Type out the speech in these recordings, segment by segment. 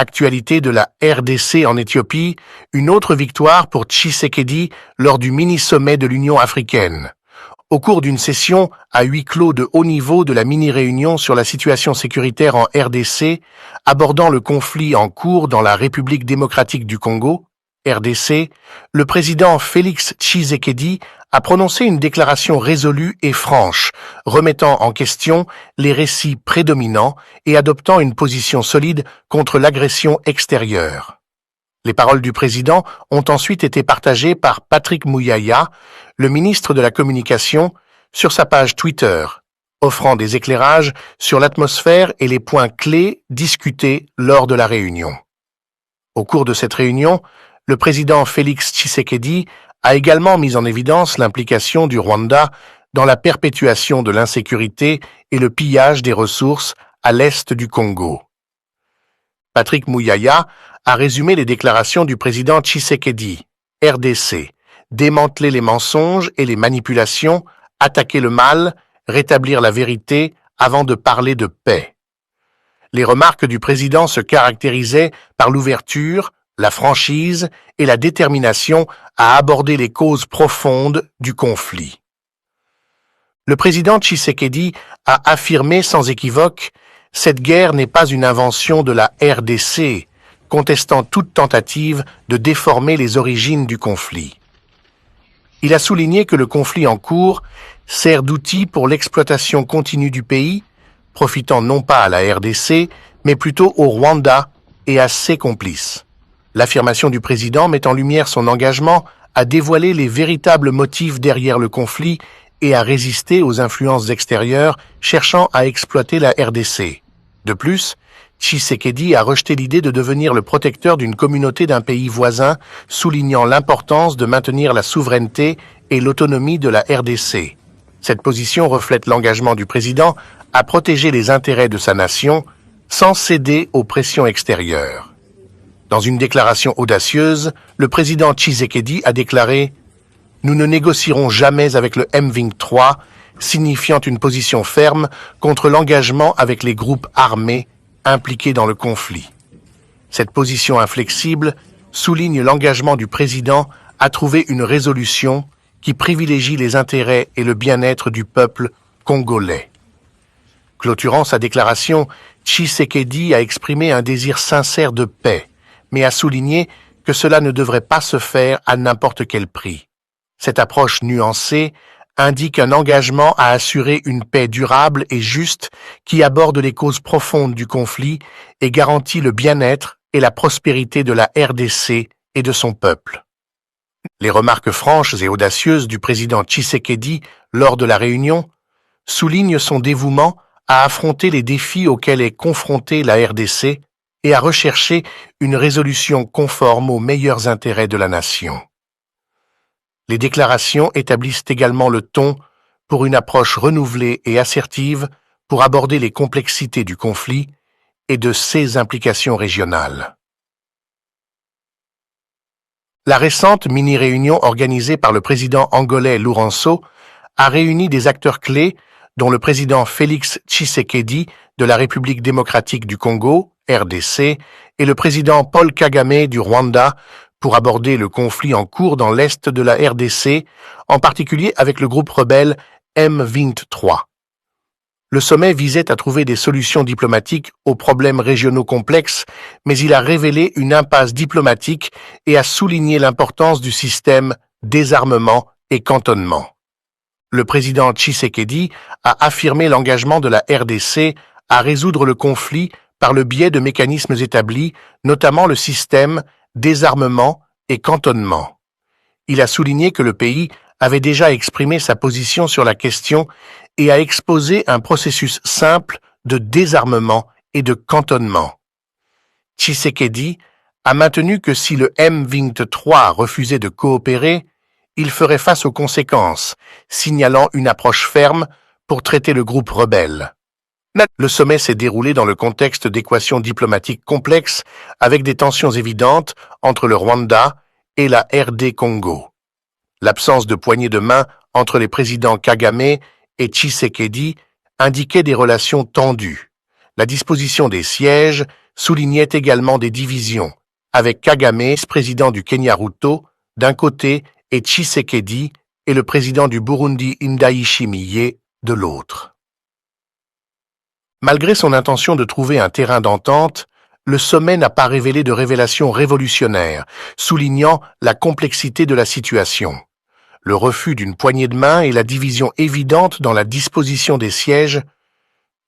Actualité de la RDC en Éthiopie, une autre victoire pour Tshisekedi lors du mini-sommet de l'Union africaine. Au cours d'une session à huis clos de haut niveau de la mini-réunion sur la situation sécuritaire en RDC, abordant le conflit en cours dans la République démocratique du Congo, RDC, le président Félix Tshisekedi a prononcé une déclaration résolue et franche, remettant en question les récits prédominants et adoptant une position solide contre l'agression extérieure. Les paroles du président ont ensuite été partagées par Patrick Muyaya, le ministre de la Communication, sur sa page Twitter, offrant des éclairages sur l'atmosphère et les points clés discutés lors de la réunion. Au cours de cette réunion, le président Félix Tshisekedi a également mis en évidence l'implication du Rwanda dans la perpétuation de l'insécurité et le pillage des ressources à l'est du Congo. Patrick Muyaya a résumé les déclarations du président Tshisekedi, RDC, démanteler les mensonges et les manipulations, attaquer le mal, rétablir la vérité avant de parler de paix. Les remarques du président se caractérisaient par l'ouverture, la franchise et la détermination à aborder les causes profondes du conflit. Le président Tshisekedi a affirmé sans équivoque « Cette guerre n'est pas une invention de la RDC », contestant toute tentative de déformer les origines du conflit. Il a souligné que le conflit en cours sert d'outil pour l'exploitation continue du pays, profitant non pas à la RDC, mais plutôt au Rwanda et à ses complices. L'affirmation du président met en lumière son engagement à dévoiler les véritables motifs derrière le conflit et à résister aux influences extérieures cherchant à exploiter la RDC. De plus, Tshisekedi a rejeté l'idée de devenir le protecteur d'une communauté d'un pays voisin, soulignant l'importance de maintenir la souveraineté et l'autonomie de la RDC. Cette position reflète l'engagement du président à protéger les intérêts de sa nation sans céder aux pressions extérieures. Dans une déclaration audacieuse, le président Tshisekedi a déclaré « Nous ne négocierons jamais avec le M23 », signifiant une position ferme contre l'engagement avec les groupes armés impliqués dans le conflit. Cette position inflexible souligne l'engagement du président à trouver une résolution qui privilégie les intérêts et le bien-être du peuple congolais. Clôturant sa déclaration, Tshisekedi a exprimé un désir sincère de paix, mais a souligné que cela ne devrait pas se faire à n'importe quel prix. Cette approche nuancée indique un engagement à assurer une paix durable et juste qui aborde les causes profondes du conflit et garantit le bien-être et la prospérité de la RDC et de son peuple. Les remarques franches et audacieuses du président Tshisekedi lors de la réunion soulignent son dévouement à affronter les défis auxquels est confrontée la RDC et à rechercher une résolution conforme aux meilleurs intérêts de la nation. Les déclarations établissent également le ton pour une approche renouvelée et assertive pour aborder les complexités du conflit et de ses implications régionales. La récente mini-réunion organisée par le président angolais Lourenço a réuni des acteurs clés dont le président Félix Tshisekedi de la République démocratique du Congo, RDC, et le président Paul Kagame du Rwanda pour aborder le conflit en cours dans l'est de la RDC, en particulier avec le groupe rebelle M23. Le sommet visait à trouver des solutions diplomatiques aux problèmes régionaux complexes, mais il a révélé une impasse diplomatique et a souligné l'importance du système désarmement et cantonnement. Le président Tshisekedi a affirmé l'engagement de la RDC à résoudre le conflit par le biais de mécanismes établis, notamment le système désarmement et cantonnement. Il a souligné que le pays avait déjà exprimé sa position sur la question et a exposé un processus simple de désarmement et de cantonnement. Tshisekedi a maintenu que si le M23 refusait de coopérer, il ferait face aux conséquences, signalant une approche ferme pour traiter le groupe rebelle. Le sommet s'est déroulé dans le contexte d'équations diplomatiques complexes avec des tensions évidentes entre le Rwanda et la RD Congo. L'absence de poignée de main entre les présidents Kagame et Tshisekedi indiquait des relations tendues. La disposition des sièges soulignait également des divisions, avec Kagame, président du Kenya Ruto, d'un côté, et Tshisekedi et le président du Burundi Ndayishimiye de l'autre. Malgré son intention de trouver un terrain d'entente, le sommet n'a pas révélé de révélations révolutionnaires, soulignant la complexité de la situation. Le refus d'une poignée de main et la division évidente dans la disposition des sièges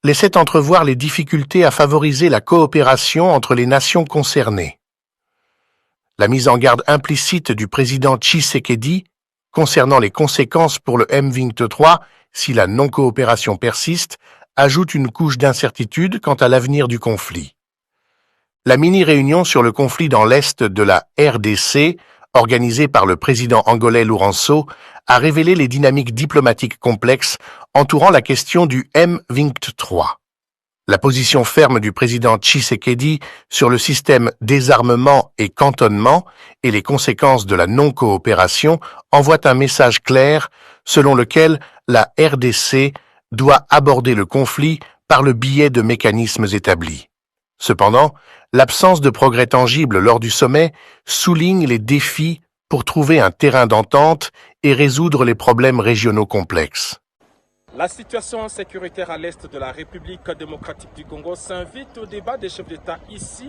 laissaient entrevoir les difficultés à favoriser la coopération entre les nations concernées. La mise en garde implicite du président Tshisekedi concernant les conséquences pour le M23 si la non-coopération persiste ajoute une couche d'incertitude quant à l'avenir du conflit. La mini-réunion sur le conflit dans l'Est de la RDC, organisée par le président angolais Lourenço, a révélé les dynamiques diplomatiques complexes entourant la question du M23. La position ferme du président Tshisekedi sur le système désarmement et cantonnement et les conséquences de la non-coopération envoient un message clair selon lequel la RDC doit aborder le conflit par le biais de mécanismes établis. Cependant, l'absence de progrès tangibles lors du sommet souligne les défis pour trouver un terrain d'entente et résoudre les problèmes régionaux complexes. La situation sécuritaire à l'est de la République démocratique du Congo s'invite au débat des chefs d'État ici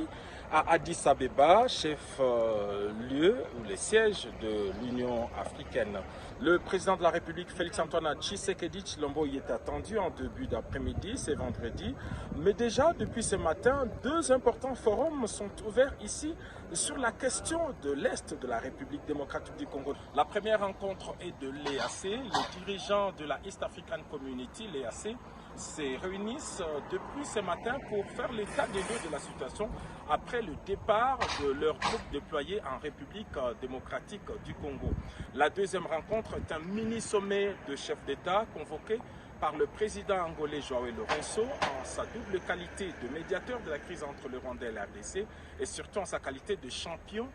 à Addis Abeba, chef-lieu ou les sièges de l'Union africaine. Le président de la République, Félix-Antoine Tshisekedi Tshilombo, y est attendu en début d'après-midi, c'est vendredi. Mais déjà, depuis ce matin, deux importants forums sont ouverts ici sur la question de l'Est de la République démocratique du Congo. La première rencontre est de l'EAC. Les dirigeants de la East African Community, l'EAC, se réunissent depuis ce matin pour faire l'état des lieux de la situation après le départ de leurs troupes déployées en République démocratique du Congo. La deuxième rencontre est un mini-sommet de chefs d'État convoqué par le président angolais João Lourenço en sa double qualité de médiateur de la crise entre le Rwanda et la RDC et surtout en sa qualité de champion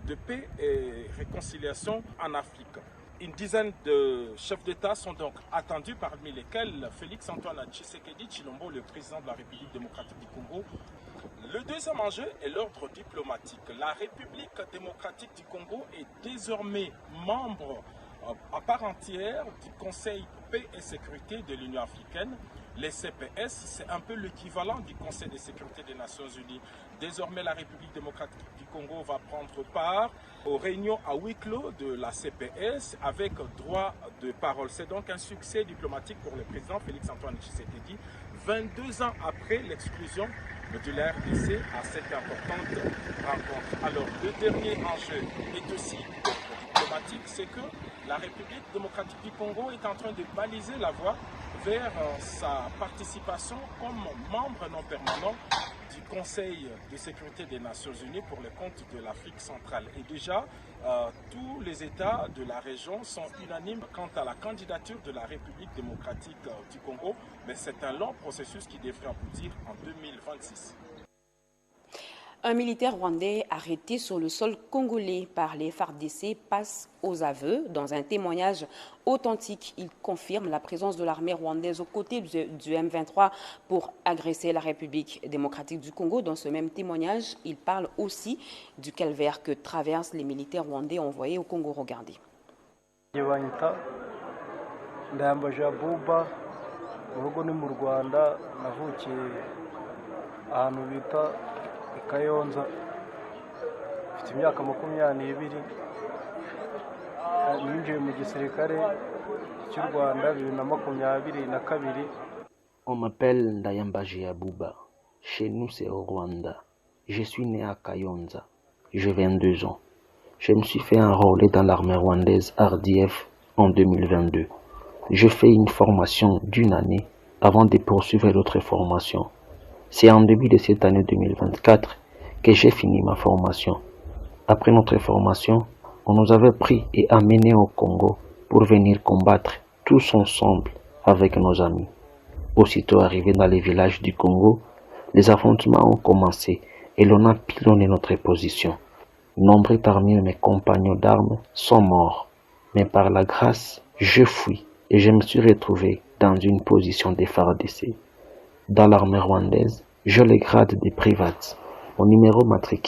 de paix et réconciliation en Afrique. Une dizaine de chefs d'État sont donc attendus, parmi lesquels Félix-Antoine Tshisekedi Tshilombo, le président de la République démocratique du Congo. Le deuxième enjeu est l'ordre diplomatique. La République démocratique du Congo est désormais membre à part entière du Conseil paix et sécurité de l'Union africaine. Les CPS, c'est un peu l'équivalent du Conseil de sécurité des Nations Unies. Désormais, la République démocratique du Congo va prendre part aux réunions à huis clos de la CPS avec droit de parole. C'est donc un succès diplomatique pour le président Félix-Antoine Tshisekedi, 22 ans après l'exclusion de la RDC à cette importante rencontre. Alors, le dernier enjeu est aussi diplomatique, c'est que la République démocratique du Congo est en train de baliser la voie vers sa participation comme membre non permanent du Conseil de sécurité des Nations Unies pour le compte de l'Afrique centrale. Et déjà, tous les États de la région sont unanimes quant à la candidature de la République démocratique du Congo, mais c'est un long processus qui devrait aboutir en 2026. Un militaire rwandais arrêté sur le sol congolais par les FARDC passe aux aveux. Dans un témoignage authentique, il confirme la présence de l'armée rwandaise aux côtés du M23 pour agresser la République démocratique du Congo. Dans ce même témoignage, il parle aussi du calvaire que traversent les militaires rwandais envoyés au Congo. Regardez. Kayonza mfite imyaka 22 ninjiye mu gisirikare cy'u Rwanda 2022. On m'appelle Ndayambaji Abouba. Chez nous c'est au Rwanda. Je suis né à Kayonza. J'ai 22 ans. Je me suis fait enrôler dans l'armée rwandaise RDF en 2022. Je fais une formation d'une année avant de poursuivre l'autre formation. C'est en début de cette année 2024 que j'ai fini ma formation. Après notre formation, on nous avait pris et amenés au Congo pour venir combattre tous ensemble avec nos amis. Aussitôt arrivés dans les villages du Congo, les affrontements ont commencé et l'on a pilonné notre position. Nombreux parmi mes compagnons d'armes sont morts, mais par la grâce, je fuis et je me suis retrouvé dans une position de FARDC. Dans l'armée rwandaise, j'ai le grade de privat Mon numéro matricule